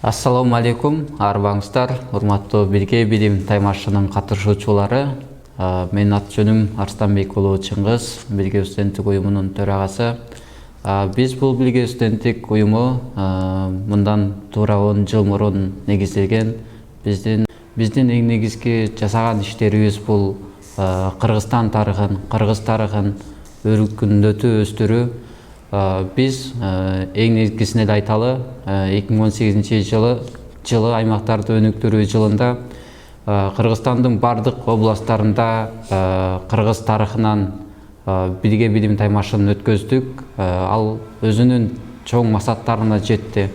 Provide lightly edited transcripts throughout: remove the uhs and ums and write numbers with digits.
Ассаламу алейкум, арбаңыздар, урматтуу Бирге Билим таймашынын катышуучулары. Менин ат жөнүм Арстанбек уулу Чыңгыз, Бирге студенттик уюмунун төрагасы. Биз бул Бирге студенттик уюму мындан туура 10 жыл мурун негизделген. Биздин эң негизги жасаган иштерибиз бул Кыргызстан тарыхын, кыргыз тарыхын өркүндөтүү, өстүрүү. Биз эң негизгисин эле айталы, 2018-жылы аймактарды өнүктүрүү жылында Кыргызстандын бардык областтарында кыргыз тарыхынан Бирге Билим таймашын өткөздүк. Ал өзүнүн чоң максаттарына жетти.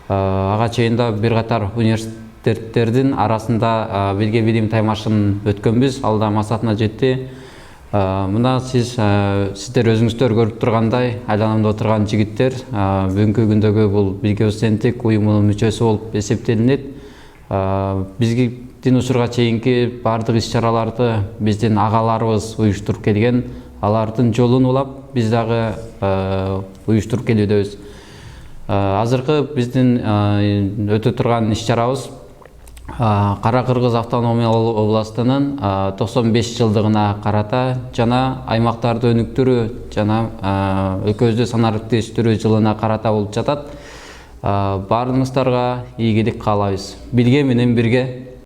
Ага чейин бир катар университеттердин арасында Бирге Билим таймашын өткөнбүз, ал да максатына жетти. Мына сиздер өзүңүздөр көрүп тургандай, айланамда отурган жигиттер бүгүнкү күндөгү бул Бирге студенттик уюмунун мүчөсү болуп эсептелинет. Биздин учурга чейинки бардык иш-чараларды биздин агаларыбыз уюштуруп келген. Алардын жолун улап биз дагы уюштуруп келүүдөбүз. Азыркы биздин өтө турган иш-чарабыз Кара Кыргыз автономиялык областынын 95 жылдыгына карата жана аймактарды өнүктүрүү жана экөөбүздү санариптештирүү жылына карата болуп жатат. Баарыңыздарга ийгилик каалайбыз. Бирге менен бирге